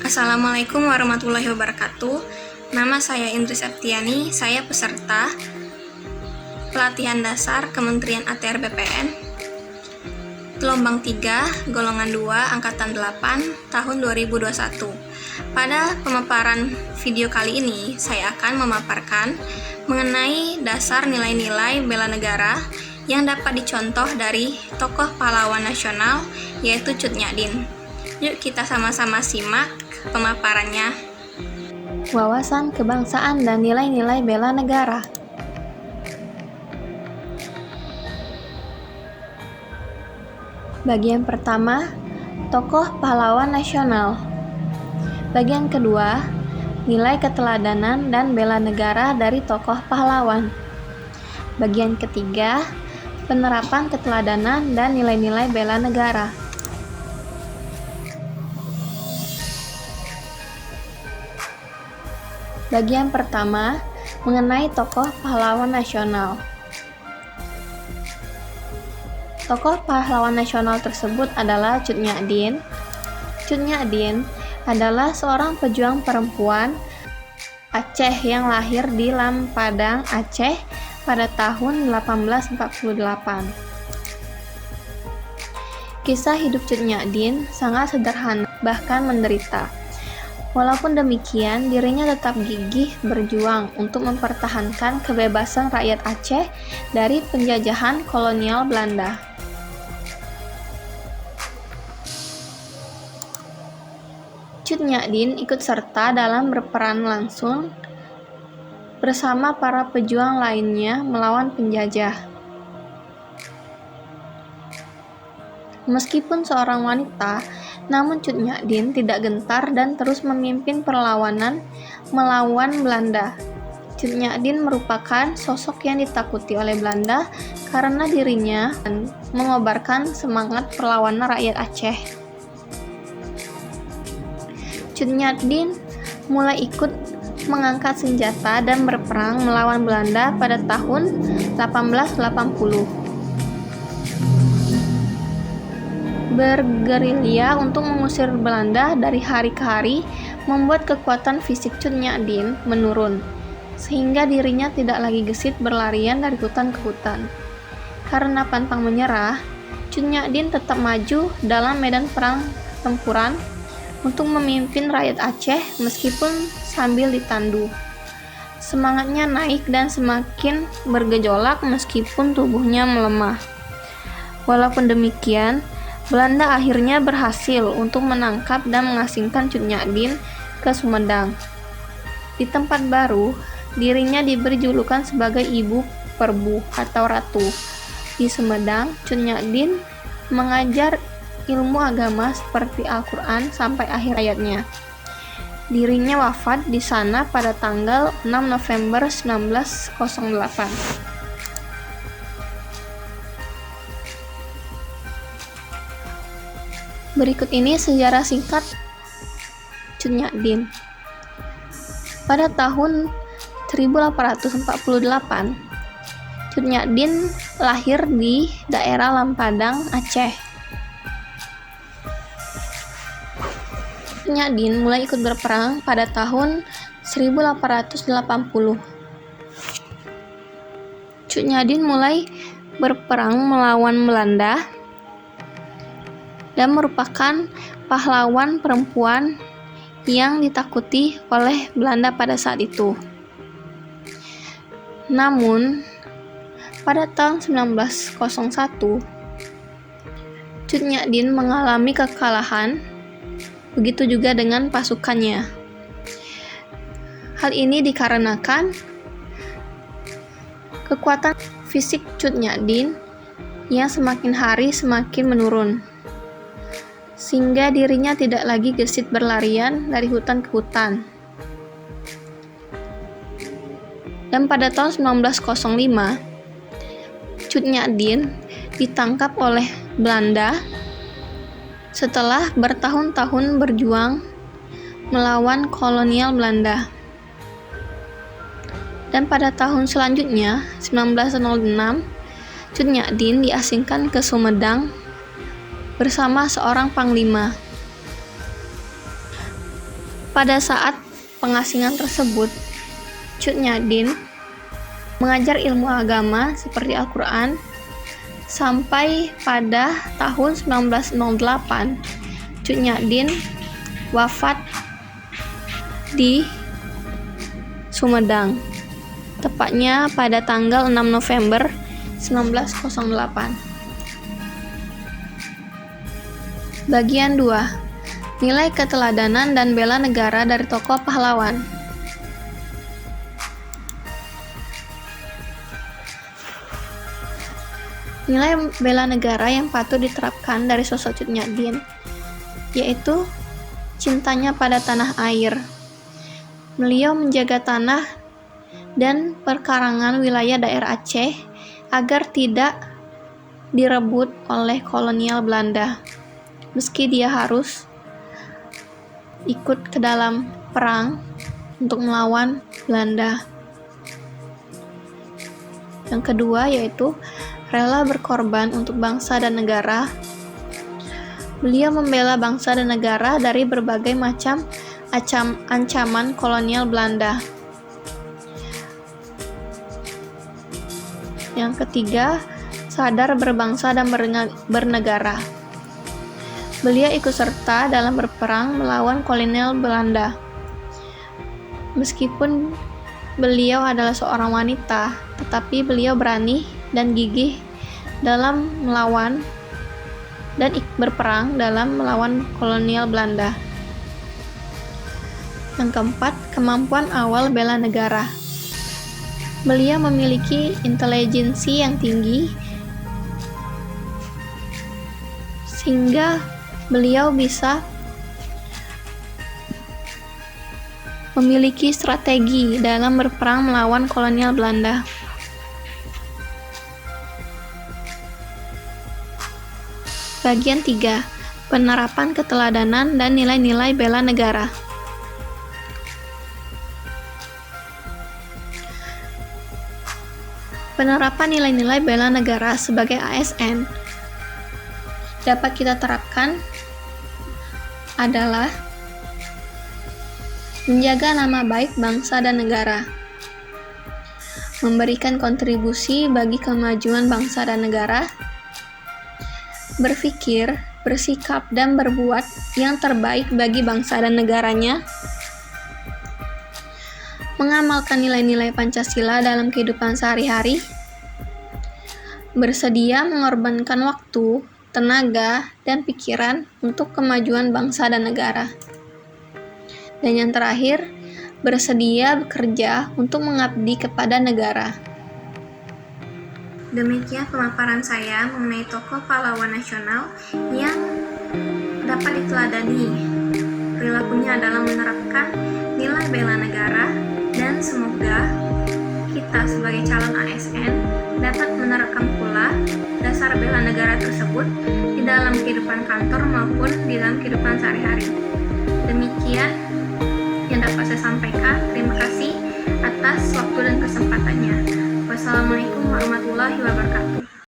Assalamualaikum warahmatullahi wabarakatuh. Nama saya Indri Septiani, saya peserta pelatihan dasar Kementerian ATR BPN gelombang 3, golongan 2, angkatan 8, tahun 2021. Pada pemaparan video kali ini, saya akan memaparkan mengenai dasar nilai-nilai bela negara yang dapat dicontoh dari tokoh pahlawan nasional, yaitu Cut Nyak Dien. Yuk kita sama-sama simak pemaparannya. Wawasan kebangsaan dan nilai-nilai bela negara. Bagian pertama, tokoh pahlawan nasional. Bagian kedua, nilai keteladanan dan bela negara dari tokoh pahlawan. Bagian ketiga, penerapan keteladanan dan nilai-nilai bela negara. Bagian pertama, mengenai tokoh pahlawan nasional. Tokoh pahlawan nasional tersebut adalah Cut Nyak Dien. Cut Nyak Dien adalah seorang pejuang perempuan Aceh yang lahir di Lampadang, Aceh pada tahun 1848. Kisah hidup Cut Nyak Dien sangat sederhana, bahkan menderita. Walaupun demikian, dirinya tetap gigih berjuang untuk mempertahankan kebebasan rakyat Aceh dari penjajahan kolonial Belanda. Cut Nyak Dien ikut serta dalam berperan langsung bersama para pejuang lainnya melawan penjajah. Meskipun seorang wanita, namun Cut Nyak Dien tidak gentar dan terus memimpin perlawanan melawan Belanda. Cut Nyak Dien merupakan sosok yang ditakuti oleh Belanda karena dirinya mengobarkan semangat perlawanan rakyat Aceh. Cut Nyak Dien mulai ikut mengangkat senjata dan berperang melawan Belanda pada tahun 1880. Bergerilya untuk mengusir Belanda dari hari ke hari membuat kekuatan fisik Cut Nyak Dien menurun, sehingga dirinya tidak lagi gesit berlarian dari hutan ke hutan. Karena pantang menyerah, Cut Nyak Dien tetap maju dalam medan perang tempuran untuk memimpin rakyat Aceh meskipun sambil ditandu. Semangatnya naik dan semakin bergejolak meskipun tubuhnya melemah. Walaupun demikian, Belanda akhirnya berhasil untuk menangkap dan mengasingkan Cut Nyak Dien ke Sumedang. Di tempat baru, dirinya diberi julukan sebagai Ibu Perbu atau Ratu. Di Sumedang, Cut Nyak Dien mengajar ilmu agama seperti Al-Quran sampai akhir hayatnya. Dirinya wafat di sana pada tanggal 6 November 1908. Berikut ini sejarah singkat Cut Nyak Dien. Pada tahun 1848, Cut Nyak Dien lahir di daerah Lampadang, Aceh. Cut Nyak Dien mulai ikut berperang pada tahun 1880. Cut Nyak Dien mulai berperang melawan Belanda dan merupakan pahlawan perempuan yang ditakuti oleh Belanda pada saat itu. Namun, pada tahun 1901, Cut Nyak Dien mengalami kekalahan, begitu juga dengan pasukannya. Hal ini dikarenakan kekuatan fisik Cut Nyak Dien yang semakin hari semakin menurun, sehingga dirinya tidak lagi gesit berlarian dari hutan ke hutan. Dan pada tahun 1905, Cut Nyak Dien ditangkap oleh Belanda setelah bertahun-tahun berjuang melawan kolonial Belanda. Dan pada tahun selanjutnya, 1906, Cut Nyak Dien diasingkan ke Sumedang bersama seorang panglima. Pada saat pengasingan tersebut, Cut Nyak mengajar ilmu agama seperti Al-Quran sampai pada tahun 1908 Cut Nyak wafat di Sumedang, tepatnya pada tanggal 6 November 1908. Bagian 2. Nilai keteladanan dan bela negara dari tokoh pahlawan. Nilai bela negara yang patut diterapkan dari sosok Cut Nyak yaitu cintanya pada tanah air. Beliau menjaga tanah dan perkarangan wilayah daerah Aceh agar tidak direbut oleh kolonial Belanda, meski dia harus ikut ke dalam perang untuk melawan Belanda. Yang kedua yaitu rela berkorban untuk bangsa dan negara. Beliau membela bangsa dan negara dari berbagai macam ancaman kolonial Belanda. Yang ketiga, sadar berbangsa dan bernegara. Beliau ikut serta dalam berperang melawan kolonial Belanda. Meskipun beliau adalah seorang wanita, tetapi beliau berani dan gigih dalam melawan dan berperang dalam melawan kolonial Belanda. Yang keempat, kemampuan awal bela negara. Beliau memiliki intelijensi yang tinggi sehingga beliau bisa memiliki strategi dalam berperang melawan kolonial Belanda. Bagian 3. Penerapan keteladanan dan nilai-nilai bela negara. Penerapan nilai-nilai bela negara sebagai ASN dapat kita terapkan adalah menjaga nama baik bangsa dan negara, memberikan kontribusi bagi kemajuan bangsa dan negara, berpikir, bersikap, dan berbuat yang terbaik bagi bangsa dan negaranya, mengamalkan nilai-nilai Pancasila dalam kehidupan sehari-hari, bersedia mengorbankan waktu, tenaga, dan pikiran untuk kemajuan bangsa dan negara. Dan yang terakhir, bersedia bekerja untuk mengabdi kepada negara. Demikian pemaparan saya mengenai tokoh pahlawan nasional yang dapat diteladani. Perilakunya adalah menerapkan nilai bela negara, dan semoga kita sebagai calon ASN dapat menerapkan pula dasar bela negara tersebut di dalam kehidupan kantor maupun di dalam kehidupan sehari-hari. Demikian yang dapat saya sampaikan. Terima kasih atas waktu dan kesempatannya. Wassalamualaikum warahmatullahi wabarakatuh.